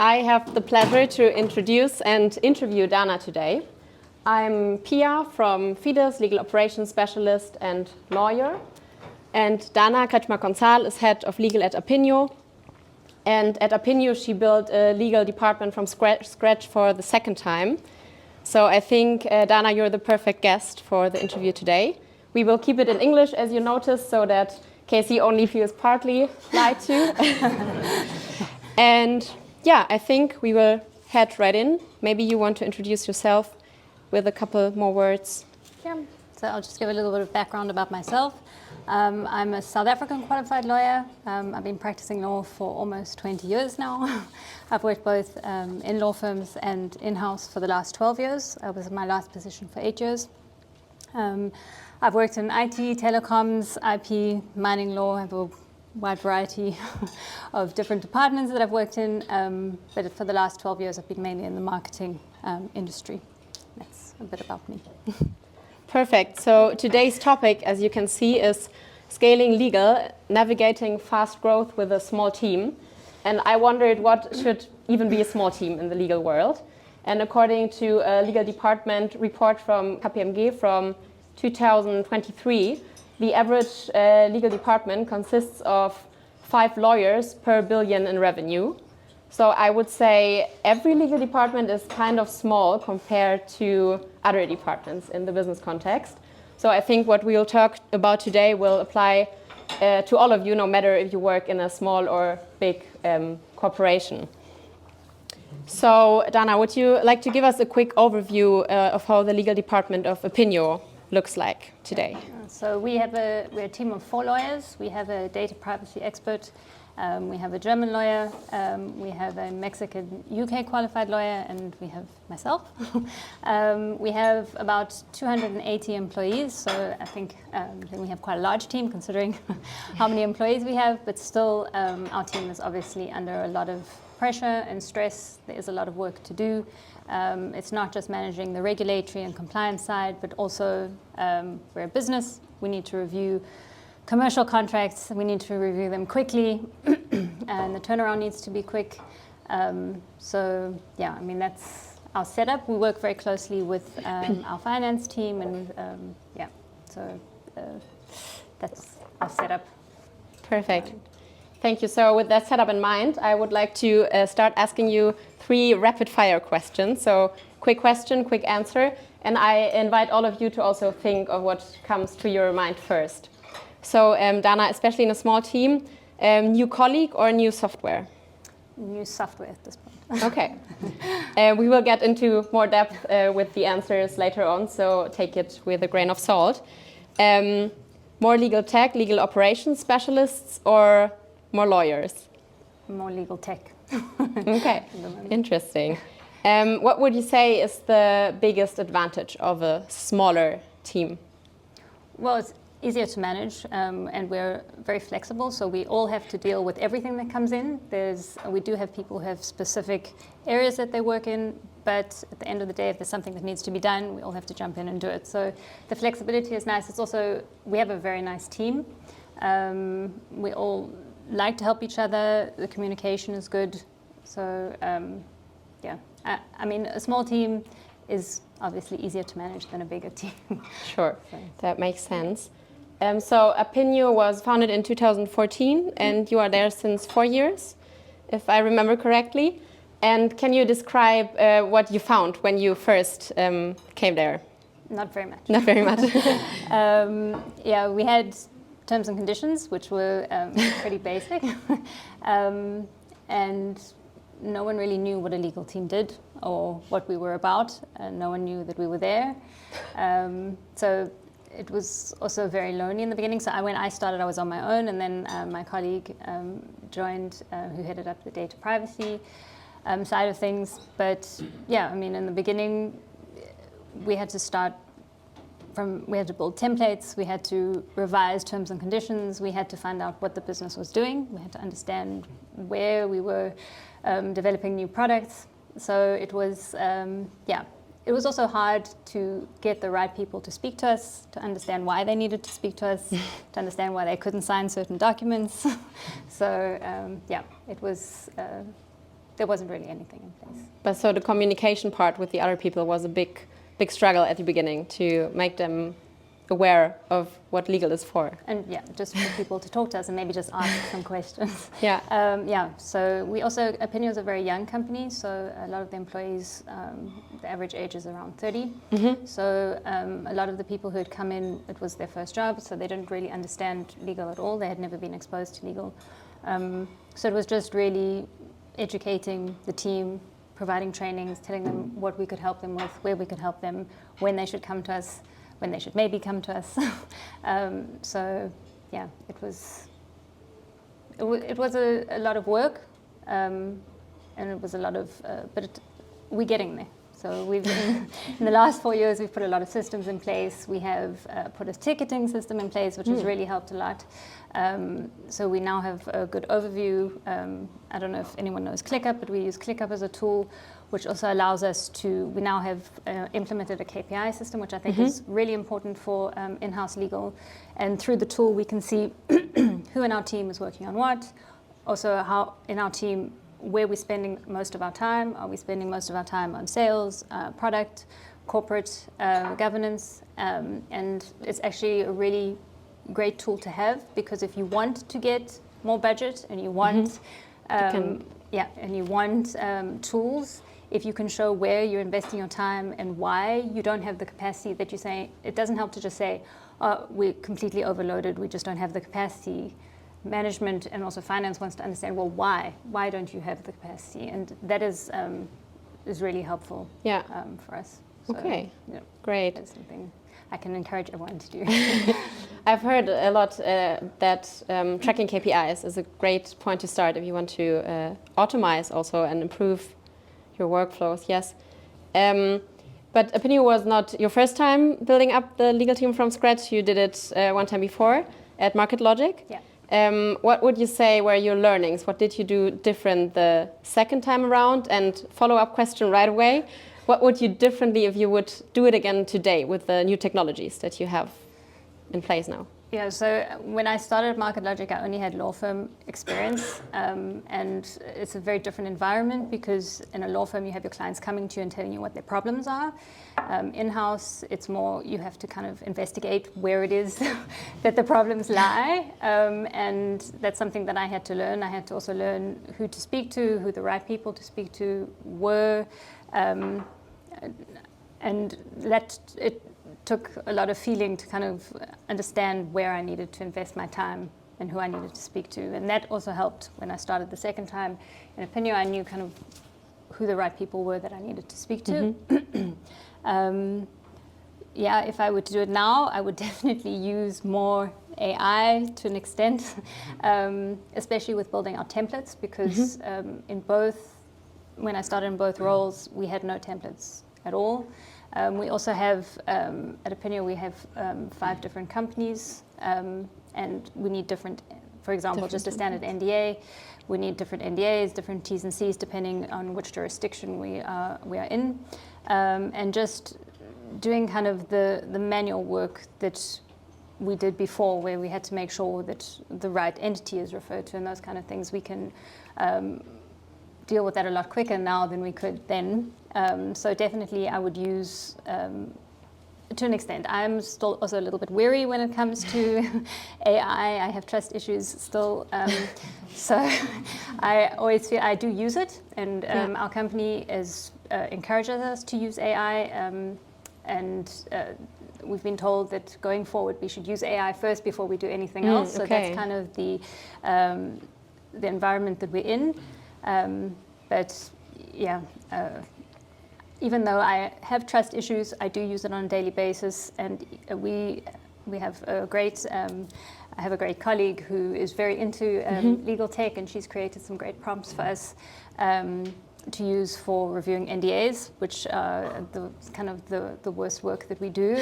I have the pleasure to introduce and interview Dana today. I'm Pia from Fides, legal operations specialist and lawyer. And Dana Kretschmer-Konzal is head of legal at Appinio. And at Appinio, she built a legal department from scratch for the second time. So I think, Dana, you're the perfect guest for the interview today. We will keep it in English, as you noticed, so that Casey only feels partly lied to. And yeah, I think we will head right in. Maybe you want to introduce yourself with a couple more words. Yeah, so I'll just give a little bit of background about myself. I'm a South African qualified lawyer. I've been practicing law for almost 20 years now. I've worked both in law firms and in-house for the last 12 years. I was in my last position for 8 years. I've worked in IT, telecoms, IP, mining law. I have a wide variety of different departments that I've worked in. But for the last 12 years, I've been mainly in the marketing industry. That's a bit about me. Perfect. So today's topic, as you can see, is scaling legal, navigating fast growth with a small team. And I wondered what should even be a small team in the legal world. And according to a legal department report from KPMG from 2023, the average legal department consists of 5 lawyers per billion in revenue. So I would say every legal department is kind of small compared to other departments in the business context. So I think what we'll talk about today will apply to all of you, no matter if you work in a small or big corporation. So Dana, would you like to give us a quick overview of how the legal department of Appinio looks like today? So we're a team of 4 lawyers. We have a data privacy expert. We have a German lawyer, we have a Mexican UK qualified lawyer, and we have myself. We have about 280 employees, so I think we have quite a large team considering how many employees we have, but still our team is obviously under a lot of pressure and stress. There is a lot of work to do. It's not just managing the regulatory and compliance side, but also we're a business. We need to review commercial contracts, we need to review them quickly, and the turnaround needs to be quick. So yeah, I mean, that's our setup. We work very closely with our finance team, and yeah, so that's our setup. Perfect. Thank you. So with that setup in mind, I would like to start asking you 3 rapid fire questions. So quick question, quick answer, and I invite all of you to also think of what comes to your mind first. So Dana, especially in a small team, new colleague or new software? New software at this point. Okay. We will get into more depth with the answers later on, so take it with a grain of salt. More legal tech, legal operations specialists, or more lawyers? More legal tech. Okay, interesting. What would you say is the biggest advantage of a smaller team? Well, it's easier to manage, and we're very flexible, so we all have to deal with everything that comes in. We do have people who have specific areas that they work in, but at the end of the day, if there's something that needs to be done, we all have to jump in and do it. So the flexibility is nice. It's also, we have a very nice team. We all like to help each other. The communication is good. So yeah, I mean, a small team is obviously easier to manage than a bigger team. Sure, that makes sense. So Appinio was founded in 2014, and you are there since 4 years, if I remember correctly. And can you describe what you found when you first came there? Not very much. Not very much. Yeah, we had terms and conditions, which were pretty basic. And no one really knew what a legal team did or what we were about. And no one knew that we were there. So it was also very lonely in the beginning. So when I started, I was on my own, and then my colleague joined, who headed up the data privacy side of things. But yeah, I mean, in the beginning, we had to start we had to build templates, we had to revise terms and conditions, we had to find out what the business was doing, we had to understand where we were developing new products. So it was, yeah. It was also hard to get the right people to speak to us, to understand why they needed to speak to us, to understand why they couldn't sign certain documents. So yeah, it was there wasn't really anything in place. But so the communication part with the other people was a big struggle at the beginning to make them aware of what legal is for. And yeah, just for people to talk to us and maybe just ask some questions. Yeah. So we also, Appinio is a very young company, so a lot of the employees, the average age is around 30. So a lot of the people who had come in, it was their first job, so they didn't really understand legal at all. They had never been exposed to legal. So it was just really educating the team, providing trainings, telling them what we could help them with, where we could help them, when they should come to us, when they should maybe come to us. So yeah, it was a lot of work, and it was a lot of, but we're getting there. So we've in the last 4 years, we've put a lot of systems in place. We have put a ticketing system in place, which has really helped a lot. So we now have a good overview. I don't know if anyone knows ClickUp, but we use ClickUp as a tool, which also allows us to, we now have implemented a KPI system, which I think is really important for in-house legal. And through the tool, we can see who in our team is working on what, also how in our team, where we're spending most of our time. Are we spending most of our time on sales, product, corporate governance? And it's actually a really great tool to have, because if you want to get more budget and you want, tools, if you can show where you're investing your time and why you don't have the capacity that you say, it doesn't help to just say, oh, we're completely overloaded, we just don't have the capacity. Management and also finance wants to understand, well, why? Why don't you have the capacity? And that is really helpful for us. So, okay, great. That's something I can encourage everyone to do. I've heard a lot that tracking KPIs is a great point to start if you want to automate also and improve your workflows, yes. But Appinio was not your first time building up the legal team from scratch. You did it one time before at Market Logic. Yeah. What would you say were your learnings? What did you do different the second time around? And follow-up question right away, what would you differently if you would do it again today with the new technologies that you have in place now? Yeah, so when I started Market Logic, I only had law firm experience, and it's a very different environment, because in a law firm you have your clients coming to you and telling you what their problems are. In-house, it's more you have to kind of investigate where it is that the problems lie, and that's something that I had to learn. I had to also learn who to speak to, who the right people to speak to were, and that it took a lot of feeling to kind of understand where I needed to invest my time and who I needed to speak to. And that also helped when I started the second time. In Appinio, I knew kind of who the right people were that I needed to speak to. If I were to do it now, I would definitely use more AI to an extent, especially with building our templates, because when I started in both roles, we had no templates at all. We also have, at Appinio, we have 5 different companies, and we need different, for example, just a standard NDA. We need different NDAs, different T's and C's, depending on which jurisdiction we are in. And just doing kind of the manual work that we did before, where we had to make sure that the right entity is referred to and those kind of things, we can deal with that a lot quicker now than we could then. So definitely I would use, to an extent, I'm still also a little bit weary when it comes to AI. I have trust issues still. So I always feel I do use it, and our company encourages us to use AI, and we've been told that going forward we should use AI first before we do anything else. So that's kind of the environment that we're in. But yeah, even though I have trust issues, I do use it on a daily basis, and we have a great. I have a great colleague who is very into legal tech, and she's created some great prompts for us to use for reviewing NDAs, which are the worst work that we do.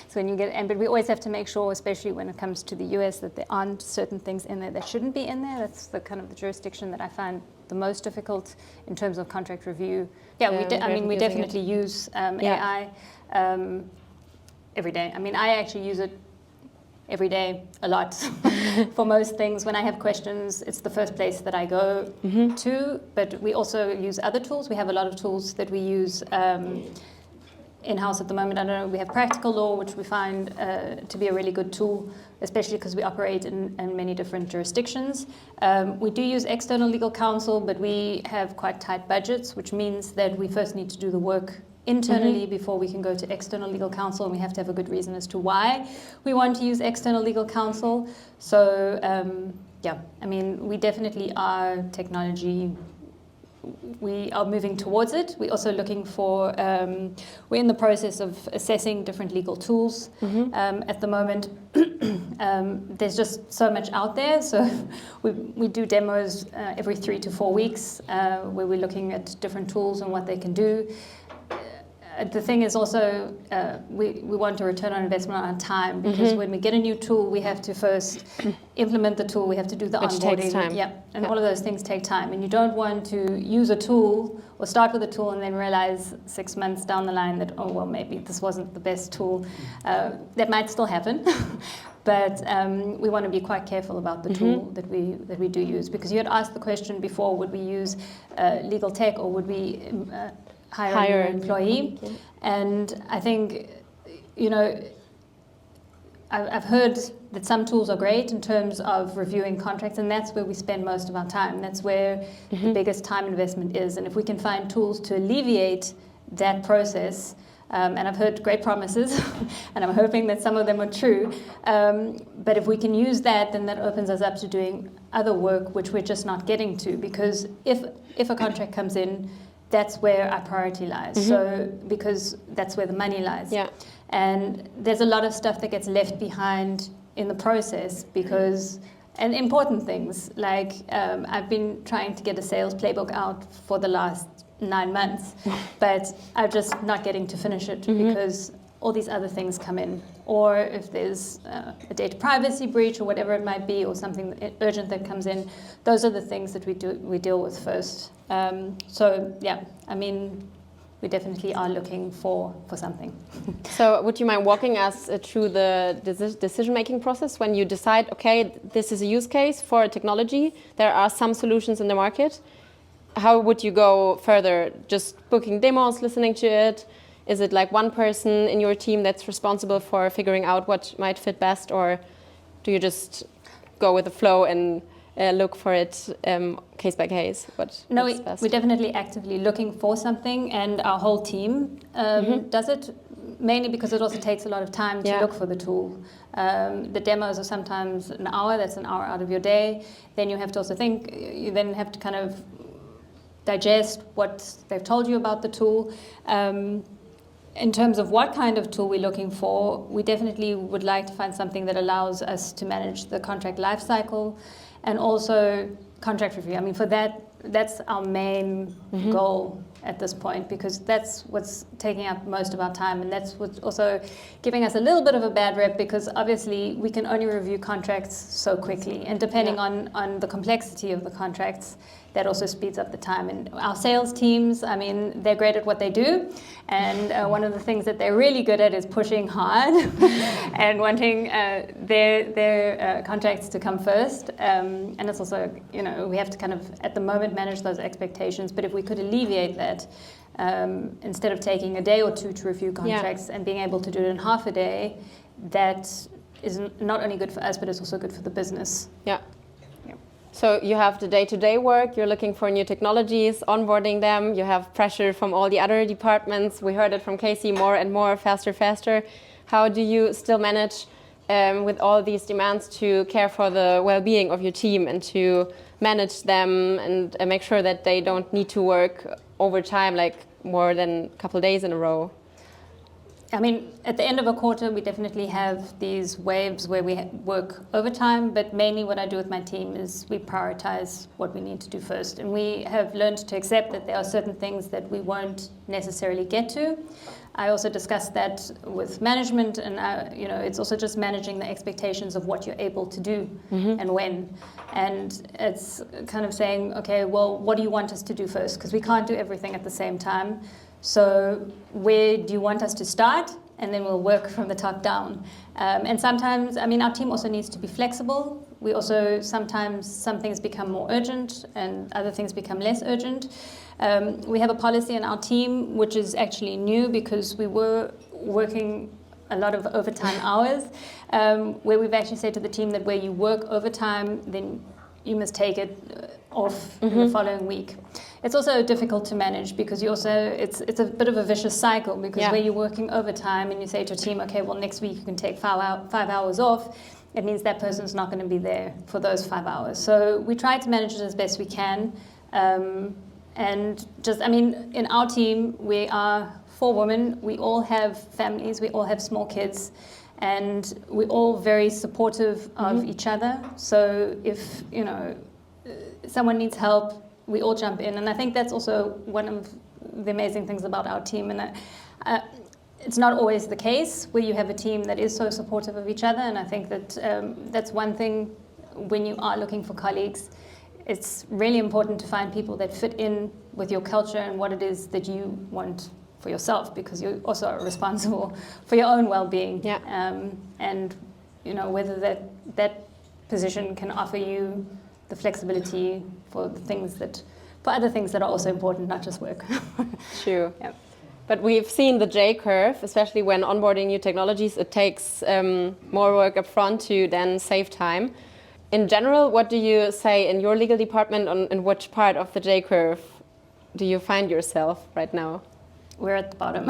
So when you but we always have to make sure, especially when it comes to the US, that there aren't certain things in there that shouldn't be in there. That's the kind of the jurisdiction that I find the most difficult in terms of contract review. Yeah, we definitely use AI every day. I mean, I actually use it every day, a lot. For most things, when I have questions, it's the first place that I go to. But we also use other tools. We have a lot of tools that we use in-house at the moment. I don't know, we have Practical Law, which we find to be a really good tool, especially because we operate in many different jurisdictions. We do use external legal counsel, but we have quite tight budgets, which means that we first need to do the work internally before we can go to external legal counsel, and we have to have a good reason as to why we want to use external legal counsel. So yeah, I mean, we definitely are technology. We are moving towards it. We're also looking for, we're in the process of assessing different legal tools. At the moment, there's just so much out there. So we do demos every 3 to 4 weeks where we're looking at different tools and what they can do. The thing is also, we want a return on investment on time, because when we get a new tool, we have to first implement the tool, we have to do the onboarding. Takes time. Yeah, and all of those things take time. And you don't want to use a tool or start with a tool and then realize 6 months down the line that, oh, well, maybe this wasn't the best tool. That might still happen. But we want to be quite careful about the tool that we do use, because you had asked the question before, would we use legal tech or would we hire an employee? And I think, you know, I've heard that some tools are great in terms of reviewing contracts, and that's where we spend most of our time. That's where the biggest time investment is. And if we can find tools to alleviate that process, and I've heard great promises, and I'm hoping that some of them are true, but if we can use that, then that opens us up to doing other work which we're just not getting to, because if a contract comes in, that's where our priority lies. So, because that's where the money lies. Yeah. And there's a lot of stuff that gets left behind in the process, because, and important things, like I've been trying to get a sales playbook out for the last 9 months, but I'm just not getting to finish it because all these other things come in. Or if there's a data privacy breach or whatever it might be, or something urgent that comes in, those are the things that we deal with first. So yeah, I mean, we definitely are looking for something. So would you mind walking us through the decision-making process when you decide, okay, this is a use case for a technology, there are some solutions in the market? How would you go further? Just booking demos, listening to it? Is it like one person in your team that's responsible for figuring out what might fit best, or do you just go with the flow and look for it case by case? No, we're definitely actively looking for something, and our whole team does it, mainly because it also takes a lot of time to look for the tool. The demos are sometimes an hour, that's an hour out of your day. Then you have to also think, you then have to kind of digest what they've told you about the tool. In terms of what kind of tool we're looking for, we definitely would like to find something that allows us to manage the contract lifecycle and also contract review. I mean, for that's our main goal at this point, because that's what's taking up most of our time, and that's what's also giving us a little bit of a bad rep, because obviously we can only review contracts so quickly, and depending on the complexity of the contracts, that also speeds up the time. And our sales teams, I mean, they're great at what they do, and one of the things that they're really good at is pushing hard and wanting their contracts to come first. And it's also, you know, we have to kind of, at the moment, manage those expectations. But if we could alleviate that, instead of taking a day or two to review contracts and being able to do it in half a day, that is not only good for us, but it's also good for the business. Yeah. So you have the day-to-day work, you're looking for new technologies, onboarding them, you have pressure from all the other departments. We heard it from Casey, more and more, faster. How do you still manage with all these demands to care for the well-being of your team and to manage them and make sure that they don't need to work overtime, like more than a couple of days in a row? I mean, at the end of a quarter, we definitely have these waves where we work overtime, but mainly what I do with my team is we prioritize what we need to do first. And we have learned to accept that there are certain things that we won't necessarily get to. I also discussed that with management, and you know, it's also just managing the expectations of what you're able to do and when. And it's kind of saying, okay, well, what do you want us to do first? Because we can't do everything at the same time. So where do you want us to start, and then we'll work from the top down. And sometimes, I mean, our team also needs to be flexible. We also, sometimes some things become more urgent and other things become less urgent. We have a policy in our team which is actually new because we were working a lot of overtime hours, where we've actually said to the team that where you work overtime, then you must take it off in the following week. It's also difficult to manage because you also, it's a bit of a vicious cycle because where you're working overtime and you say to your team, okay, well next week you can take 5 hours off, it means that person's not going to be there for those 5 hours. So we try to manage it as best we can. And just, I mean, in our team, we are 4 women. We all have families. We all have small kids. And we're all very supportive of each other. So if, you know, someone needs help, we all jump in. And I think that's also one of the amazing things about our team. And that, it's not always the case where you have a team that is so supportive of each other. And I think that that's one thing when you are looking for colleagues. It's really important to find people that fit in with your culture and what it is that you want for yourself, because you also are responsible for your own well-being. And you know, whether that position can offer you the flexibility for the things that, for other things that are also important, not just work. True. Yeah. But we've seen the J curve, especially when onboarding new technologies. It takes more work up front to then save time. In general, what do you say in your legal department, in which part of the J curve do you find yourself right now? We're at the bottom.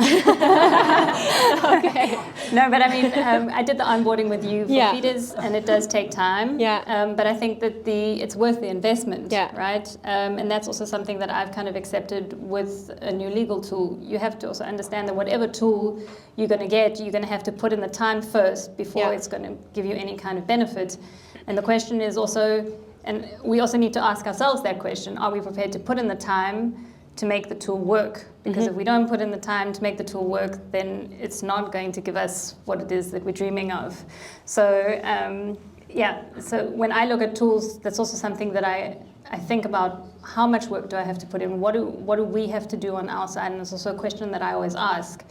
Okay. No, but I mean, I did the onboarding with you for Fides, and it does take time. But I think that it's worth the investment, right? And that's also something that I've kind of accepted with a new legal tool. You have to also understand that whatever tool you're going to get, you're going to have to put in the time first before it's going to give you any kind of benefit. And the question is also, and we also need to ask ourselves that question, are we prepared to put in the time to make the tool work? Because if we don't put in the time to make the tool work, then it's not going to give us what it is that we're dreaming of. So so when I look at tools, that's also something that I think about, how much work do I have to put in? What do we have to do on our side? And it's also a question that I always ask,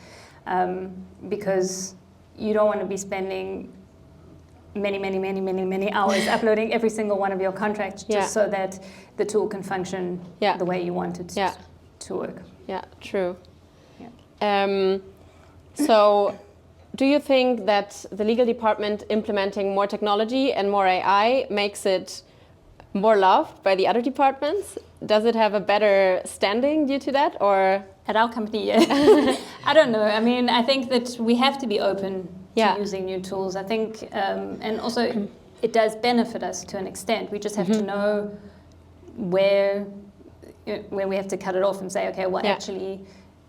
because you don't want to be spending many hours uploading every single one of your contracts just so that the tool can function the way you want it to work. Yeah, true. So do you think that the legal department implementing more technology and more AI makes it more loved by the other departments? Does it have a better standing due to that, or? At our company, yeah. I don't know. I mean, I think that we have to be open to using new tools. I think, and also it does benefit us to an extent. We just have to know where we have to cut it off and say, okay, well, actually,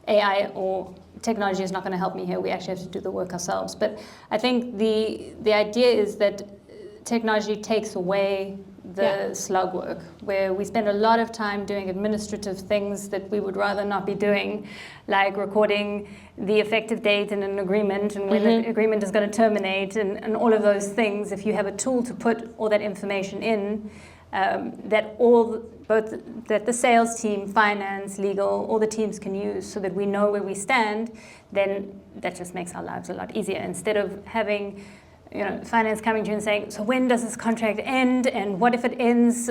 AI or technology is not going to help me here. We actually have to do the work ourselves. But I think the idea is that technology takes away the slug work, where we spend a lot of time doing administrative things that we would rather not be doing, like recording the effective date in an agreement and when the agreement is going to terminate and all of those things. If you have a tool to put all that information in, that the sales team, finance, legal, all the teams can use so that we know where we stand, then that just makes our lives a lot easier. Instead of having finance coming to you and saying, so when does this contract end, and what if it ends,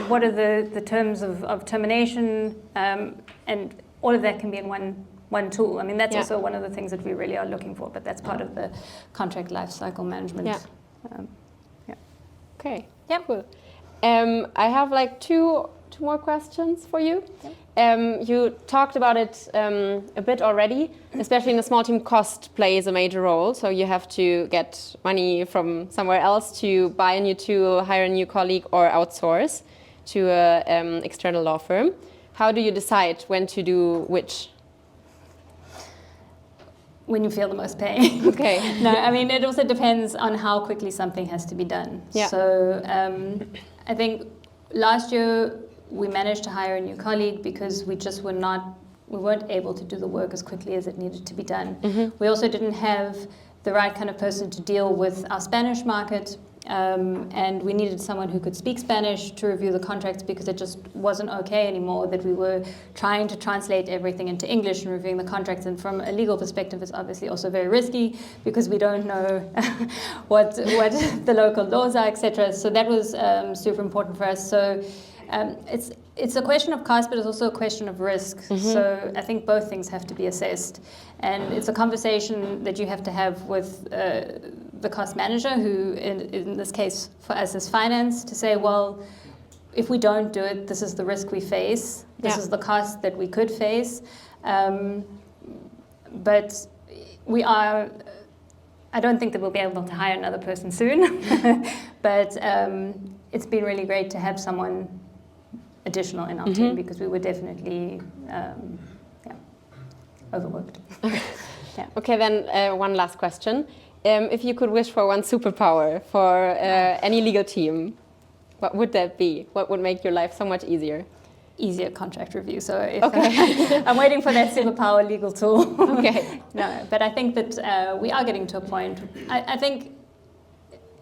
what are the terms of termination, and all of that can be in one tool. I mean, that's also one of the things that we really are looking for, but that's part of the contract lifecycle management. Okay, cool. I have like two more questions for you. You talked about it a bit already, especially in a small team, cost plays a major role. So you have to get money from somewhere else to buy a new tool, hire a new colleague, or outsource to an external law firm. How do you decide when to do which? When you feel the most pain. Okay. No, I mean, it also depends on how quickly something has to be done. So I think last year we managed to hire a new colleague because we just weren't able to do the work as quickly as it needed to be done. We also didn't have the right kind of person to deal with our Spanish market. And we needed someone who could speak Spanish to review the contracts because it just wasn't okay anymore that we were trying to translate everything into English and reviewing the contracts. And from a legal perspective, it's obviously also very risky because we don't know what the local laws are, etc. So that was super important for us. So it's a question of cost, but it's also a question of risk. So I think both things have to be assessed. And it's a conversation that you have to have with the cost manager, who in this case for us is finance, to say, well, if we don't do it, this is the risk we face. This is the cost that we could face. But we are, I don't think that we'll be able to hire another person soon. But it's been really great to have someone additional in our team, because we were definitely overworked. Okay, then one last question. If you could wish for one superpower for any legal team, what would that be? What would make your life so much easier? Easier contract review. So if I'm waiting for that superpower legal tool. Okay. No, but I think that we are getting to a point. I think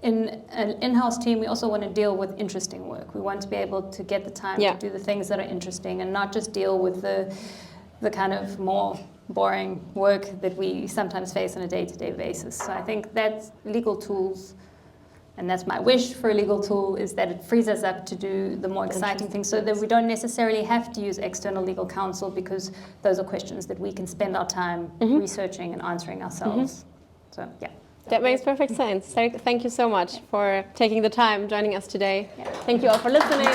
in an in-house team, we also want to deal with interesting work. We want to be able to get the time to do the things that are interesting and not just deal with the kind of more boring work that we sometimes face on a day-to-day basis. So I think that's legal tools, and that's my wish for a legal tool, is that it frees us up to do the more exciting things, so that we don't necessarily have to use external legal counsel, because those are questions that we can spend our time researching and answering ourselves. So yeah. That makes perfect sense. Thank you so much for taking the time, joining us today. Thank you all for listening.